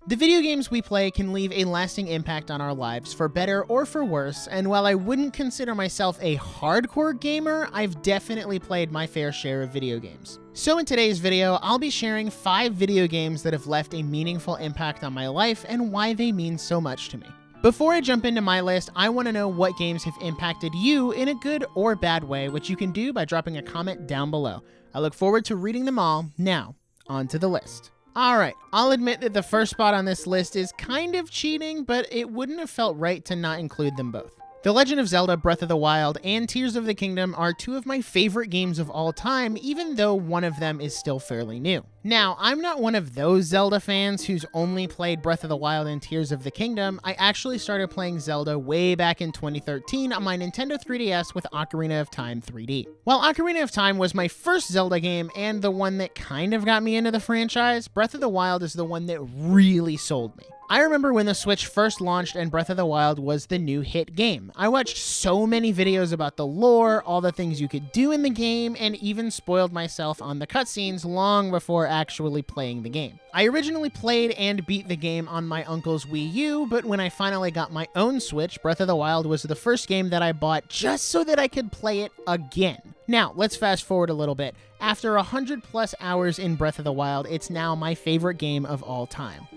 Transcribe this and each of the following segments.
The video games we play can leave a lasting impact on our lives, for better or for worse, and while I wouldn't consider myself a hardcore gamer, I've definitely played my fair share of video games. So in today's video, I'll be sharing 5 video games that have left a meaningful impact on my life and why they mean so much to me. Before I jump into my list, I want to know what games have impacted you in a good or bad way, which you can do by dropping a comment down below. I look forward to reading them all. Now, on to the list. Alright, I'll admit that the first spot on this list is kind of cheating, but it wouldn't have felt right to not include them both. The Legend of Zelda Breath of the Wild and Tears of the Kingdom are 2 of my favorite games of all time, even though one of them is still fairly new. Now, I'm not one of those Zelda fans who's only played Breath of the Wild and Tears of the Kingdom. I actually started playing Zelda way back in 2013 on my Nintendo 3DS with Ocarina of Time 3D. While Ocarina of Time was my first Zelda game and the one that kind of got me into the franchise, Breath of the Wild is the one that really sold me. I remember when the Switch first launched and Breath of the Wild was the new hit game. I watched so many videos about the lore, all the things you could do in the game, and even spoiled myself on the cutscenes long before actually playing the game. I originally played and beat the game on my uncle's Wii U, but when I finally got my own Switch, Breath of the Wild was the first game that I bought just so that I could play it again. Now, let's fast forward a little bit. After 100+ hours in Breath of the Wild, it's now my favorite game of all time.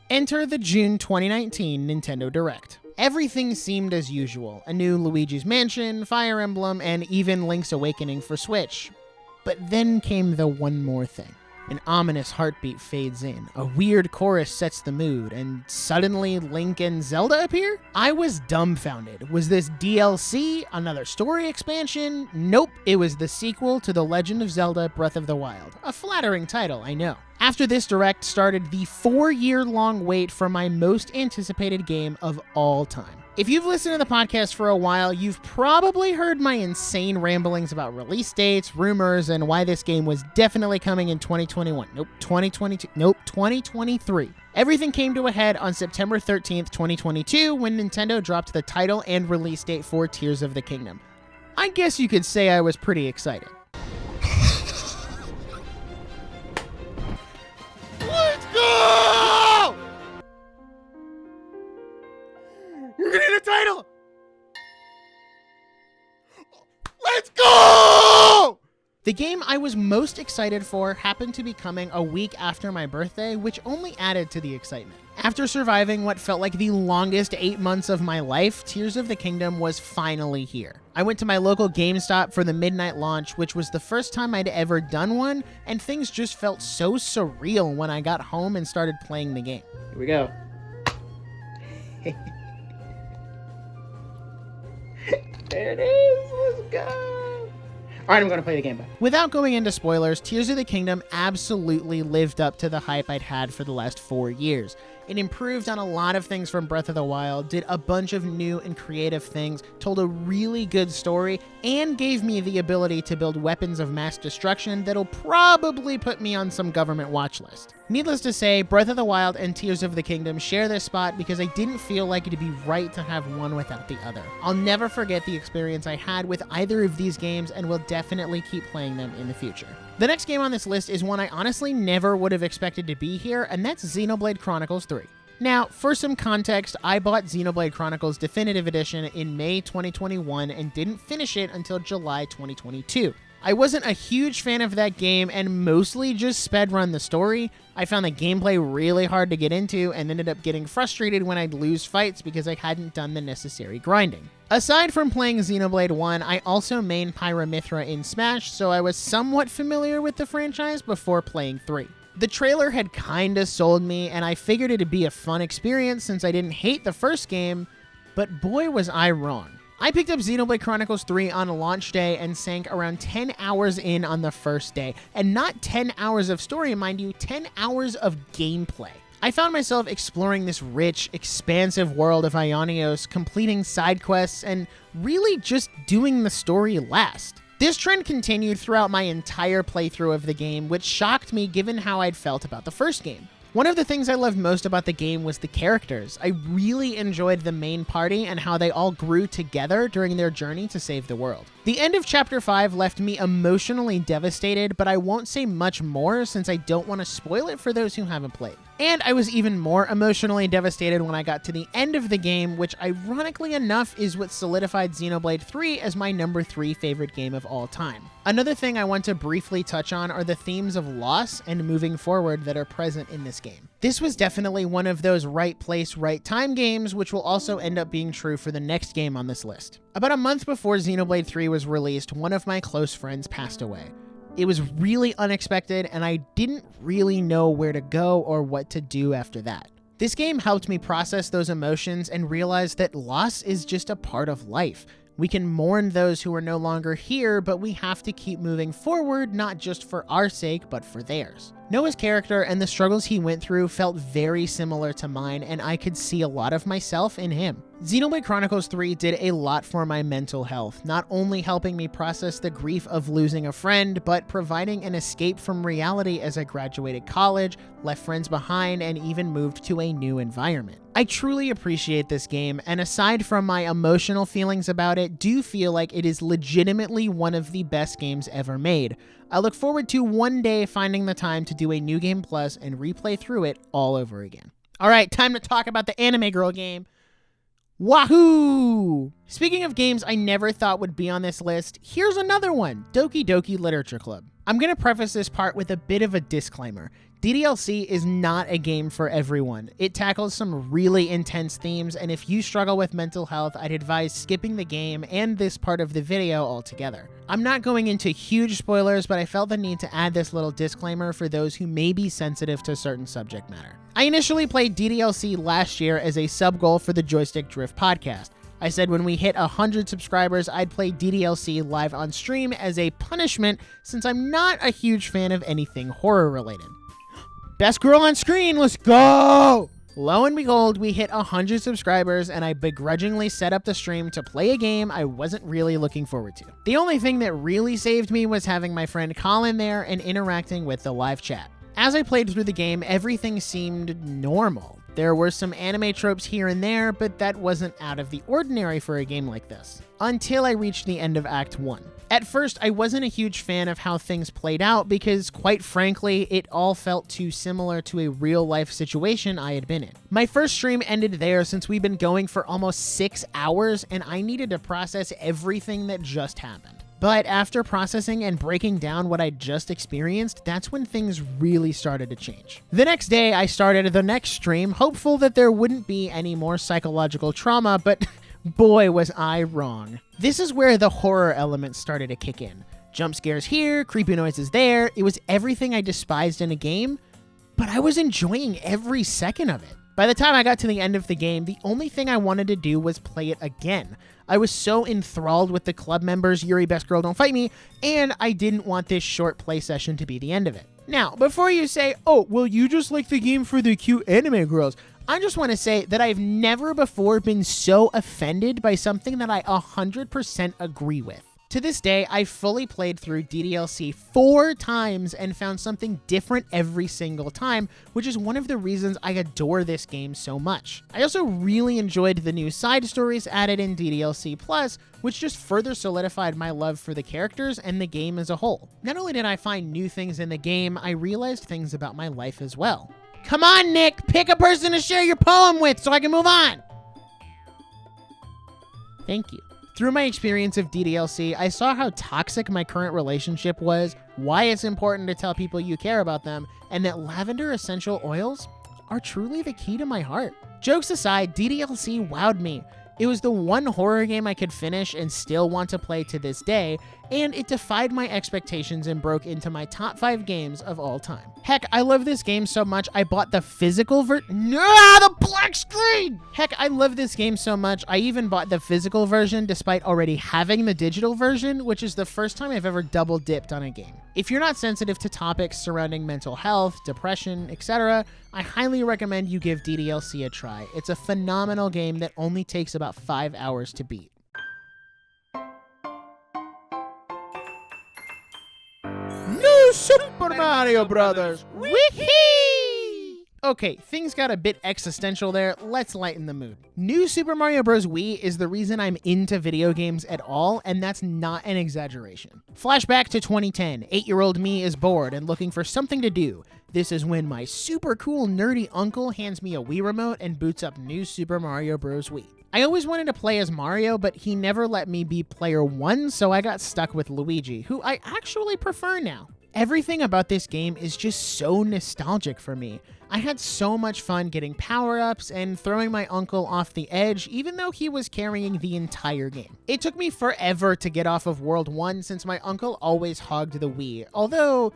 Enter the June 2019 Nintendo Direct. Everything seemed as usual. A new Luigi's Mansion, Fire Emblem, and even Link's Awakening for Switch. But then came the one more thing. An ominous heartbeat fades in, a weird chorus sets the mood, and suddenly Link and Zelda appear? I was dumbfounded. Was this DLC? Another story expansion? Nope, it was the sequel to The Legend of Zelda Breath of the Wild. A flattering title, I know. After this direct started the 4-year-long wait for my most anticipated game of all time. If you've listened to the podcast for a while, you've probably heard my insane ramblings about release dates, rumors, and why this game was definitely coming in 2021. Nope, 2022. Nope, 2023. Everything came to a head on September 13th, 2022, when Nintendo dropped the title and release date for Tears of the Kingdom. I guess you could say I was pretty excited. Let's go! We're gonna get a title! Let's go! The game I was most excited for happened to be coming a week after my birthday, which only added to the excitement. After surviving what felt like the longest 8 months of my life, Tears of the Kingdom was finally here. I went to my local GameStop for the midnight launch, which was the first time I'd ever done one, and things just felt so surreal when I got home and started playing the game. Here we go. There it is, let's go. Alright, I'm going to play the game back. Without going into spoilers, Tears of the Kingdom absolutely lived up to the hype I'd had for the last 4 years. It improved on a lot of things from Breath of the Wild, did a bunch of new and creative things, told a really good story, and gave me the ability to build weapons of mass destruction that'll probably put me on some government watch list. Needless to say, Breath of the Wild and Tears of the Kingdom share this spot because I didn't feel like it'd be right to have one without the other. I'll never forget the experience I had with either of these games and will definitely keep playing them in the future. The next game on this list is one I honestly never would have expected to be here, and that's Xenoblade Chronicles 3. Now, for some context, I bought Xenoblade Chronicles Definitive Edition in May 2021 and didn't finish it until July 2022. I wasn't a huge fan of that game and mostly just speedrun the story. I found the gameplay really hard to get into and ended up getting frustrated when I'd lose fights because I hadn't done the necessary grinding. Aside from playing Xenoblade 1, I also main Pyra/Mythra in Smash, so I was somewhat familiar with the franchise before playing 3. The trailer had kinda sold me, and I figured it'd be a fun experience since I didn't hate the first game, but boy was I wrong. I picked up Xenoblade Chronicles 3 on launch day and sank around 10 hours in on the first day. And not 10 hours of story, mind you, 10 hours of gameplay. I found myself exploring this rich, expansive world of Ionios, completing side quests, and really just doing the story last. This trend continued throughout my entire playthrough of the game, which shocked me given how I'd felt about the first game. One of the things I loved most about the game was the characters. I really enjoyed the main party and how they all grew together during their journey to save the world. The end of Chapter 5 left me emotionally devastated, but I won't say much more since I don't want to spoil it for those who haven't played. And I was even more emotionally devastated when I got to the end of the game, which ironically enough is what solidified Xenoblade 3 as my number 3 favorite game of all time. Another thing I want to briefly touch on are the themes of loss and moving forward that are present in this game. This was definitely one of those right place, right time games, which will also end up being true for the next game on this list. About a month before Xenoblade 3 was released, one of my close friends passed away. It was really unexpected, and I didn't really know where to go or what to do after that. This game helped me process those emotions and realize that loss is just a part of life. We can mourn those who are no longer here, but we have to keep moving forward, not just for our sake, but for theirs. Noah's character and the struggles he went through felt very similar to mine, and I could see a lot of myself in him. Xenoblade Chronicles 3 did a lot for my mental health, not only helping me process the grief of losing a friend, but providing an escape from reality as I graduated college, left friends behind, and even moved to a new environment. I truly appreciate this game, and aside from my emotional feelings about it, do feel like it is legitimately one of the best games ever made. I look forward to one day finding the time to do a New Game Plus and replay through it all over again. All right, time to talk about the anime girl game. Wahoo! Speaking of games I never thought would be on this list, here's another one, Doki Literature Club. I'm gonna preface this part with a bit of a disclaimer. DDLC is not a game for everyone. It tackles some really intense themes, and if you struggle with mental health, I'd advise skipping the game and this part of the video altogether. I'm not going into huge spoilers, but I felt the need to add this little disclaimer for those who may be sensitive to certain subject matter. I initially played DDLC last year as a sub-goal for the Joystick Drift podcast. I said when we hit 100 subscribers, I'd play DDLC live on stream as a punishment since I'm not a huge fan of anything horror related. Best girl on screen, let's go! Lo and behold, we hit 100 subscribers and I begrudgingly set up the stream to play a game I wasn't really looking forward to. The only thing that really saved me was having my friend Colin there and interacting with the live chat. As I played through the game, everything seemed normal. There were some anime tropes here and there, but that wasn't out of the ordinary for a game like this. Until I reached the end of Act 1. At first, I wasn't a huge fan of how things played out because, quite frankly, it all felt too similar to a real-life situation I had been in. My first stream ended there since we'd been going for almost 6 hours and I needed to process everything that just happened. But after processing and breaking down what I'd just experienced, that's when things really started to change. The next day, I started the next stream, hopeful that there wouldn't be any more psychological trauma, but boy was I wrong. This is where the horror element started to kick in. Jump scares here, creepy noises there. It was everything I despised in a game, but I was enjoying every second of it. By the time I got to the end of the game, the only thing I wanted to do was play it again. I was so enthralled with the club members, Yuri, best girl, don't fight me, and I didn't want this short play session to be the end of it. Now, before you say, oh, well, you just like the game for the cute anime girls, I just want to say that I've never before been so offended by something that I 100% agree with. To this day, I fully played through DDLC 4 times and found something different every single time, which is one of the reasons I adore this game so much. I also really enjoyed the new side stories added in DDLC Plus, which just further solidified my love for the characters and the game as a whole. Not only did I find new things in the game, I realized things about my life as well. Come on, Nick, pick a person to share your poem with so I can move on. Thank you. Through my experience of DDLC, I saw how toxic my current relationship was, why it's important to tell people you care about them, and that lavender essential oils are truly the key to my heart. Jokes aside, DDLC wowed me. It was the one horror game I could finish and still want to play to this day, and it defied my expectations and broke into my top 5 games of all time. Heck, I love this game so much I bought the physical the black screen! Heck, I love this game so much I even bought the physical version despite already having the digital version, which is the first time I've ever double dipped on a game. If you're not sensitive to topics surrounding mental health, depression, etc., I highly recommend you give DDLC a try. It's a phenomenal game that only takes about 5 hours to beat. New Super Mario Brothers! Whee! Okay, things got a bit existential there, let's lighten the mood. New Super Mario Bros. Wii is the reason I'm into video games at all, and that's not an exaggeration. Flashback to 2010, 8-year-old me is bored and looking for something to do. This is when my super cool nerdy uncle hands me a Wii remote and boots up New Super Mario Bros. Wii. I always wanted to play as Mario, but he never let me be player 1, so I got stuck with Luigi, who I actually prefer now. Everything about this game is just so nostalgic for me. I had so much fun getting power-ups and throwing my uncle off the edge, even though he was carrying the entire game. It took me forever to get off of World 1 since my uncle always hogged the Wii, although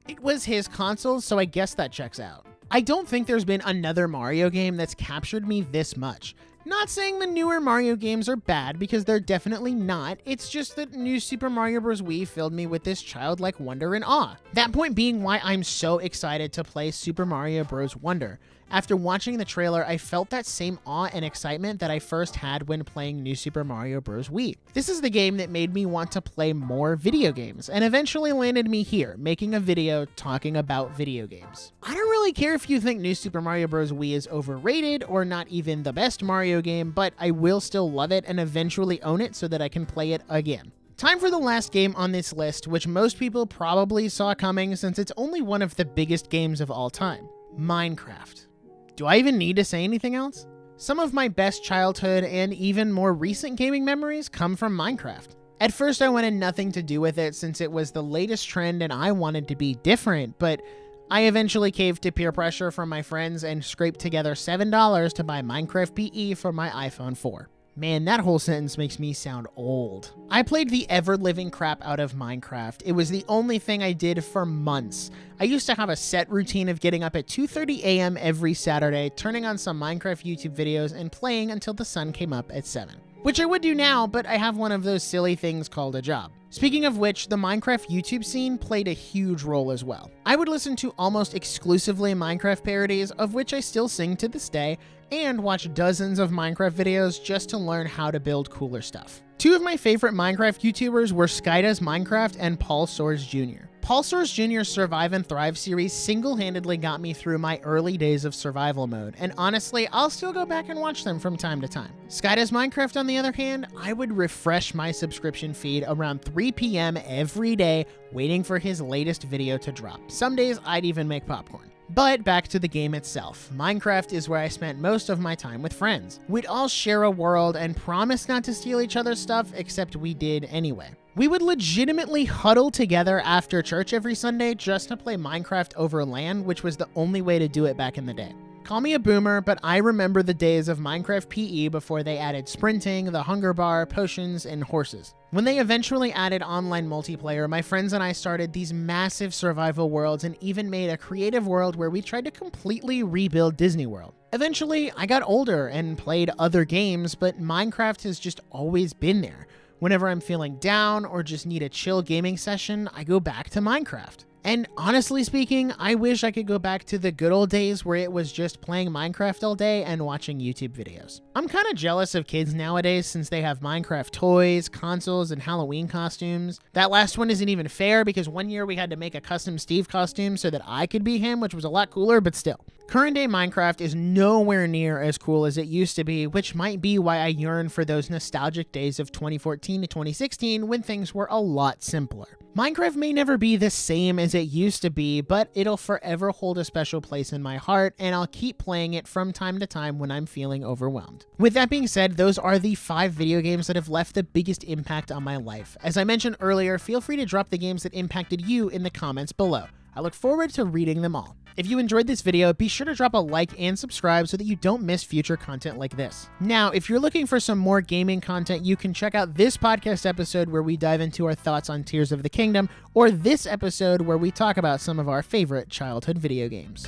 it was his console, so I guess that checks out. I don't think there's been another Mario game that's captured me this much. Not saying the newer Mario games are bad, because they're definitely not. It's just that New Super Mario Bros. Wii filled me with this childlike wonder and awe. That point being why I'm so excited to play Super Mario Bros. Wonder. After watching the trailer, I felt that same awe and excitement that I first had when playing New Super Mario Bros. Wii. This is the game that made me want to play more video games, and eventually landed me here, making a video talking about video games. I don't really care if you think New Super Mario Bros. Wii is overrated or not even the best Mario game, but I will still love it and eventually own it so that I can play it again. Time for the last game on this list, which most people probably saw coming since it's only one of the biggest games of all time. Minecraft. Do I even need to say anything else? Some of my best childhood and even more recent gaming memories come from Minecraft. At first I wanted nothing to do with it since it was the latest trend and I wanted to be different, but I eventually caved to peer pressure from my friends and scraped together $7 to buy Minecraft PE for my iPhone 4. Man, that whole sentence makes me sound old. I played the ever-living crap out of Minecraft. It was the only thing I did for months. I used to have a set routine of getting up at 2:30 a.m. every Saturday, turning on some Minecraft YouTube videos, and playing until the sun came up at 7. Which I would do now, but I have one of those silly things called a job. Speaking of which, the Minecraft YouTube scene played a huge role as well. I would listen to almost exclusively Minecraft parodies, of which I still sing to this day, and watch dozens of Minecraft videos just to learn how to build cooler stuff. Two of my favorite Minecraft YouTubers were Skydoes Minecraft and Paul Soares Jr. Paul Soares Jr.'s Survive and Thrive series single-handedly got me through my early days of survival mode, and honestly, I'll still go back and watch them from time to time. Skydoes Minecraft, on the other hand, I would refresh my subscription feed around 3 p.m. every day, waiting for his latest video to drop. Some days, I'd even make popcorn. But back to the game itself. Minecraft is where I spent most of my time with friends. We'd all share a world and promise not to steal each other's stuff, except we did anyway. We would legitimately huddle together after church every Sunday just to play Minecraft over LAN, which was the only way to do it back in the day. Call me a boomer, but I remember the days of Minecraft PE before they added sprinting, the hunger bar, potions, and horses. When they eventually added online multiplayer, my friends and I started these massive survival worlds and even made a creative world where we tried to completely rebuild Disney World. Eventually, I got older and played other games, but Minecraft has just always been there. Whenever I'm feeling down or just need a chill gaming session, I go back to Minecraft. And honestly speaking, I wish I could go back to the good old days where it was just playing Minecraft all day and watching YouTube videos. I'm kind of jealous of kids nowadays since they have Minecraft toys, consoles, and Halloween costumes. That last one isn't even fair because one year we had to make a custom Steve costume so that I could be him, which was a lot cooler, but still. Current day Minecraft is nowhere near as cool as it used to be, which might be why I yearn for those nostalgic days of 2014 to 2016 when things were a lot simpler. Minecraft may never be the same as it used to be, but it'll forever hold a special place in my heart, and I'll keep playing it from time to time when I'm feeling overwhelmed. With that being said, those are the 5 video games that have left the biggest impact on my life. As I mentioned earlier, feel free to drop the games that impacted you in the comments below. I look forward to reading them all. If you enjoyed this video, be sure to drop a like and subscribe so that you don't miss future content like this. Now, if you're looking for some more gaming content, you can check out this podcast episode where we dive into our thoughts on Tears of the Kingdom, or this episode where we talk about some of our favorite childhood video games.